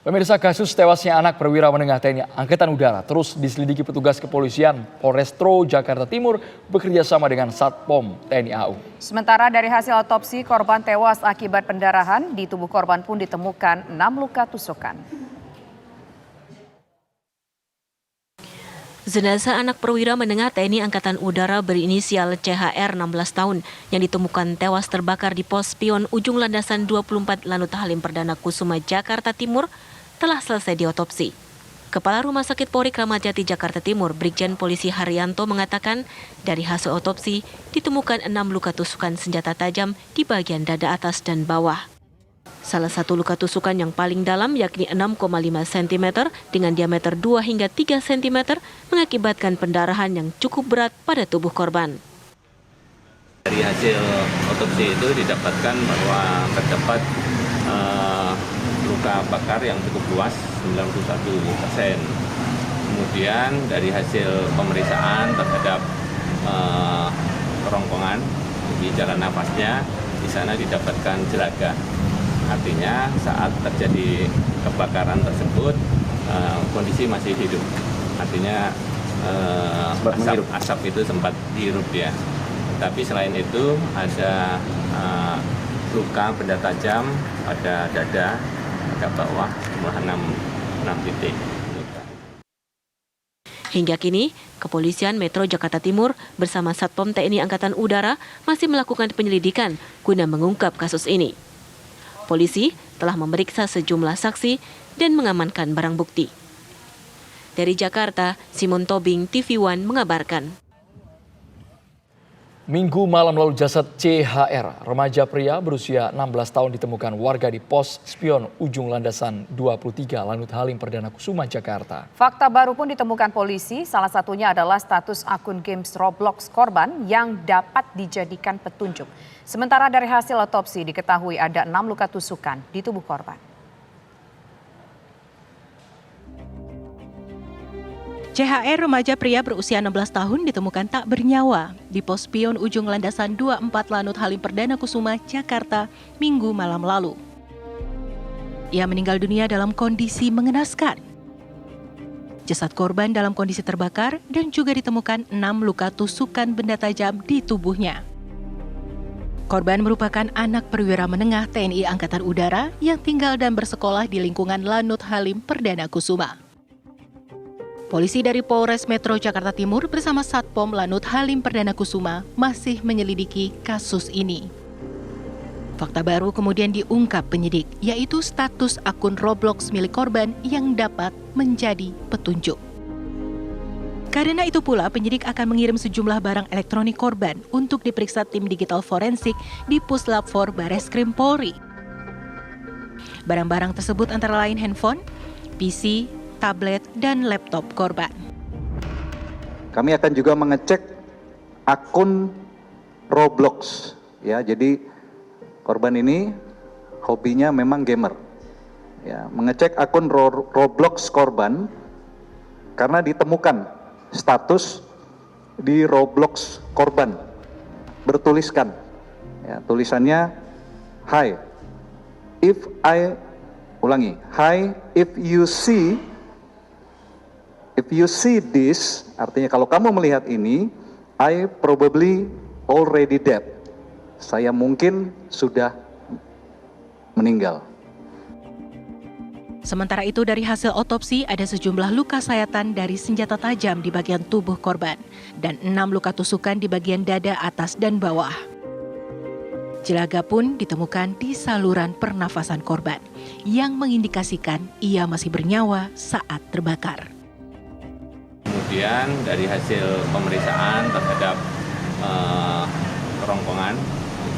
Pemirsa, kasus tewasnya anak perwira menengah TNI Angkatan Udara terus diselidiki petugas kepolisian Polrestro Jakarta Timur bekerja sama dengan Satpom TNI AU. Sementara dari hasil otopsi, korban tewas akibat pendarahan, di tubuh korban pun ditemukan 6 luka tusukan. Jenazah anak perwira menengah TNI Angkatan Udara berinisial CHR 16 tahun yang ditemukan tewas terbakar di pos spion ujung landasan 24 Lanut Halim Perdana Kusuma Jakarta Timur telah selesai diotopsi. Kepala Rumah Sakit Polri Kramat Jati Jakarta Timur, Brigjen Polisi Haryanto mengatakan dari hasil otopsi ditemukan 6 luka tusukan senjata tajam di bagian dada atas dan bawah. Salah satu luka tusukan yang paling dalam yakni 6,5 cm dengan diameter 2 hingga 3 cm mengakibatkan pendarahan yang cukup berat pada tubuh korban. Dari hasil otopsi itu didapatkan bahwa terdapat luka bakar yang cukup luas 91%. Kemudian dari hasil pemeriksaan terhadap kerongkongan di jalan nafasnya, di sana didapatkan jelaga. Artinya saat terjadi kebakaran tersebut kondisi masih hidup. Artinya asap itu sempat dihirup ya. Tapi selain itu ada luka benda tajam pada dada, pada bawah, jumlah 6 titik. Hingga kini, Kepolisian Metro Jakarta Timur bersama Satpom TNI Angkatan Udara masih melakukan penyelidikan guna mengungkap kasus ini. Polisi telah memeriksa sejumlah saksi dan mengamankan barang bukti. Dari Jakarta, Simon Tobing, TV One mengabarkan. Minggu malam lalu jasad CHR, remaja pria berusia 16 tahun ditemukan warga di pos spion ujung landasan 23 Lanut Halim Perdana Kusuma, Jakarta. Fakta baru pun ditemukan polisi, salah satunya adalah status akun games Roblox korban yang dapat dijadikan petunjuk. Sementara dari hasil otopsi diketahui ada 6 luka tusukan di tubuh korban. CHR remaja pria berusia 16 tahun ditemukan tak bernyawa di pos spion ujung landasan 24 Lanut Halim Perdana Kusuma, Jakarta, Minggu malam lalu. Ia meninggal dunia dalam kondisi mengenaskan. Jasad korban dalam kondisi terbakar dan juga ditemukan 6 luka tusukan benda tajam di tubuhnya. Korban merupakan anak perwira menengah TNI Angkatan Udara yang tinggal dan bersekolah di lingkungan Lanut Halim Perdana Kusuma. Polisi dari Polres Metro Jakarta Timur bersama Satpom Lanut Halim Perdana Kusuma masih menyelidiki kasus ini. Fakta baru kemudian diungkap penyidik, yaitu status akun Roblox milik korban yang dapat menjadi petunjuk. Karena itu pula penyidik akan mengirim sejumlah barang elektronik korban untuk diperiksa tim digital forensik di Puslap 4 Bareskrim Polri. Barang-barang tersebut antara lain handphone, PC, tablet, dan laptop korban. Kami akan juga mengecek akun Roblox, ya. Jadi korban ini hobinya memang gamer. Ya, mengecek akun Roblox korban karena ditemukan status di Roblox korban bertuliskan, ya, tulisannya hi if you see this, artinya kalau kamu melihat ini, I probably already dead. Saya mungkin sudah meninggal. Sementara itu dari hasil otopsi ada sejumlah luka sayatan dari senjata tajam di bagian tubuh korban dan 6 luka tusukan di bagian dada atas dan bawah. Jelaga pun ditemukan di saluran pernafasan korban yang mengindikasikan ia masih bernyawa saat terbakar. Kemudian dari hasil pemeriksaan terhadap kerongkongan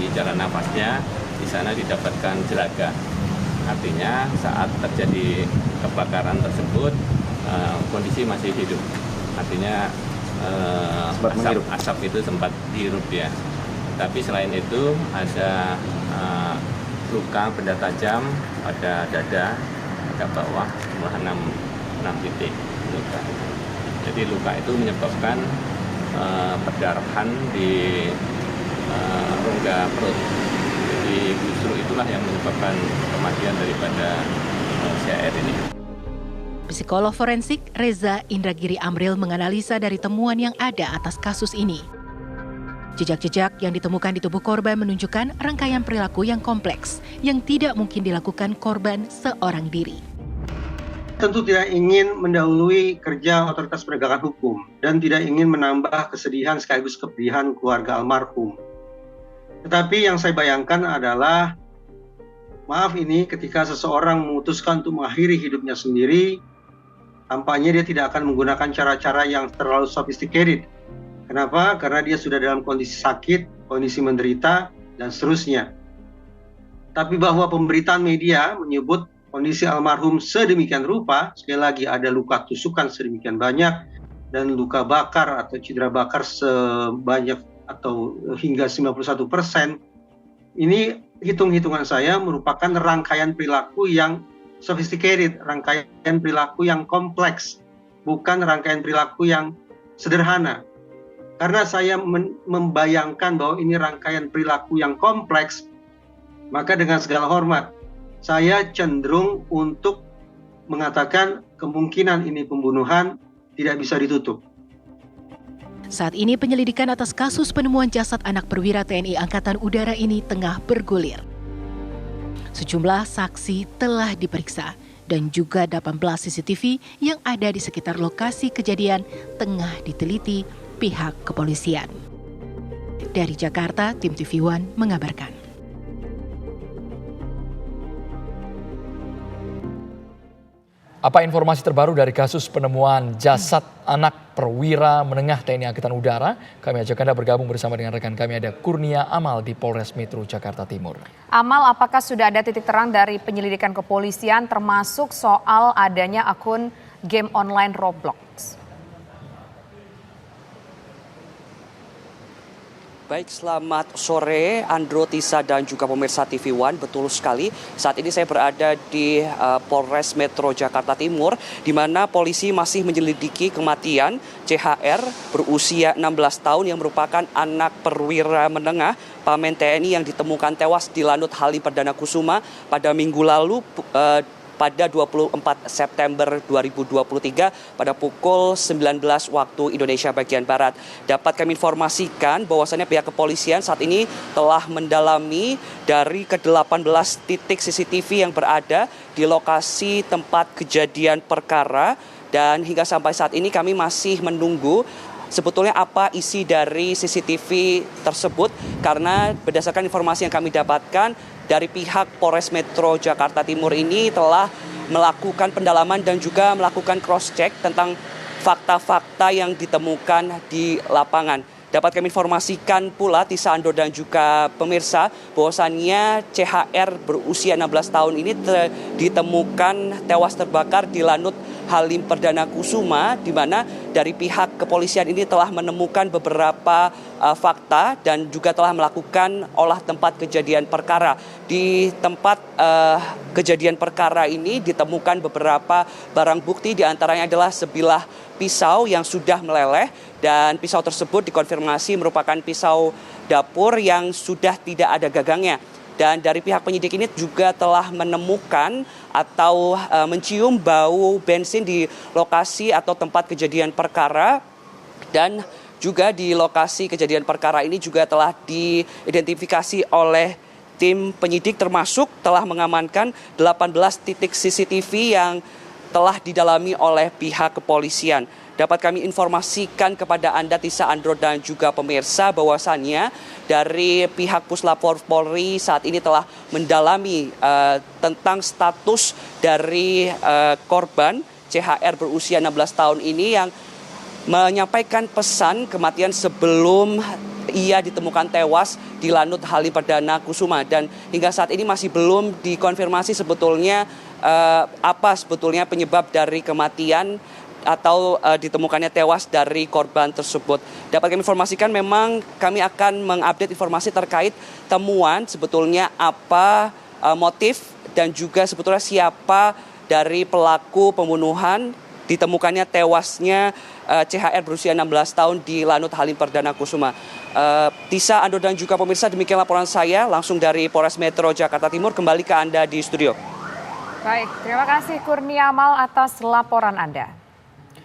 di jalan nafasnya, di sana didapatkan jelaga. Artinya saat terjadi kebakaran tersebut kondisi masih hidup. Artinya asap itu sempat dihirup ya. Tapi selain itu ada luka benda tajam pada dada, pada bawah, jumlah 6 titik luka. Jadi luka itu menyebabkan perdarahan di rongga perut. Jadi justru itulah yang menyebabkan kematian daripada CHR ini. Psikolog forensik Reza Indragiri Amril menganalisa dari temuan yang ada atas kasus ini. Jejak-jejak yang ditemukan di tubuh korban menunjukkan rangkaian perilaku yang kompleks yang tidak mungkin dilakukan korban seorang diri. Tentu tidak ingin mendahului kerja otoritas penegakan hukum dan tidak ingin menambah kesedihan sekaligus kepedihan keluarga almarhum. Tetapi yang saya bayangkan adalah, maaf ini ketika seseorang memutuskan untuk mengakhiri hidupnya sendiri, tampaknya dia tidak akan menggunakan cara-cara yang terlalu sophisticated. Kenapa? Karena dia sudah dalam kondisi sakit, kondisi menderita, dan seterusnya. Tapi bahwa pemberitaan media menyebut kondisi almarhum sedemikian rupa, sekali lagi ada luka tusukan sedemikian banyak, dan luka bakar atau cedera bakar sebanyak atau hingga 91%, ini hitung-hitungan saya merupakan rangkaian perilaku yang sophisticated, rangkaian perilaku yang kompleks, bukan rangkaian perilaku yang sederhana. Karena saya membayangkan bahwa ini rangkaian perilaku yang kompleks, maka dengan segala hormat, saya cenderung untuk mengatakan kemungkinan ini pembunuhan tidak bisa ditutup. Saat ini penyelidikan atas kasus penemuan jasad anak perwira TNI Angkatan Udara ini tengah bergulir. Sejumlah saksi telah diperiksa dan juga 18 CCTV yang ada di sekitar lokasi kejadian tengah diteliti pihak kepolisian. Dari Jakarta, tim TV One mengabarkan. Apa informasi terbaru dari kasus penemuan jasad anak perwira menengah TNI Angkatan Udara? Kami ajak Anda bergabung bersama dengan rekan kami ada Kurnia Amal di Polres Metro Jakarta Timur. Amal, apakah sudah ada titik terang dari penyelidikan kepolisian termasuk soal adanya akun game online Roblox? Baik, selamat sore Andro, Tisa, dan juga pemirsa TV One. Betul sekali, saat ini saya berada di Polres Metro Jakarta Timur, di mana polisi masih menyelidiki kematian CHR berusia 16 tahun yang merupakan anak perwira menengah Pamen TNI yang ditemukan tewas di Lanut Halim Perdana Kusuma pada minggu lalu pada 24 September 2023 pada pukul 19 waktu Indonesia bagian Barat. Dapat kami informasikan bahwasannya pihak kepolisian saat ini telah mendalami dari ke-18 titik CCTV yang berada di lokasi tempat kejadian perkara, dan hingga sampai saat ini kami masih menunggu sebetulnya apa isi dari CCTV tersebut, karena berdasarkan informasi yang kami dapatkan dari pihak Polres Metro Jakarta Timur ini telah melakukan pendalaman dan juga melakukan cross-check tentang fakta-fakta yang ditemukan di lapangan. Dapat kami informasikan pula, Tisa, Ando, dan juga pemirsa, bahwasannya CHR berusia 16 tahun ini ditemukan tewas terbakar di Lanut Halim Perdana Kusuma, di mana dari pihak kepolisian ini telah menemukan beberapa fakta dan juga telah melakukan olah tempat kejadian perkara. Di tempat kejadian perkara ini ditemukan beberapa barang bukti, diantaranya adalah sebilah pisau yang sudah meleleh, dan pisau tersebut dikonfirmasi merupakan pisau dapur yang sudah tidak ada gagangnya. Dan dari pihak penyidik ini juga telah menemukan atau mencium bau bensin di lokasi atau tempat kejadian perkara, dan juga di lokasi kejadian perkara ini juga telah diidentifikasi oleh tim penyidik, termasuk telah mengamankan 18 titik CCTV yang telah didalami oleh pihak kepolisian. Dapat kami informasikan kepada Anda, Tisa, Andro, dan juga pemirsa, bahwasannya dari pihak Puslap Polri saat ini telah mendalami tentang status dari korban CHR berusia 16 tahun ini yang menyampaikan pesan kematian sebelum ia ditemukan tewas di Lanut Halim Perdana Kusuma, dan hingga saat ini masih belum dikonfirmasi sebetulnya apa sebetulnya penyebab dari kematian atau ditemukannya tewas dari korban tersebut. Dapat kami informasikan, memang kami akan mengupdate informasi terkait temuan sebetulnya apa motif dan juga sebetulnya siapa dari pelaku pembunuhan ditemukannya tewasnya CHR berusia 16 tahun di Lanut Halim Perdana Kusuma. Tisa, Ando, dan juga pemirsa, demikian laporan saya langsung dari Polres Metro Jakarta Timur. Kembali ke Anda di studio. Baik, terima kasih Kurnia Amal atas laporan Anda.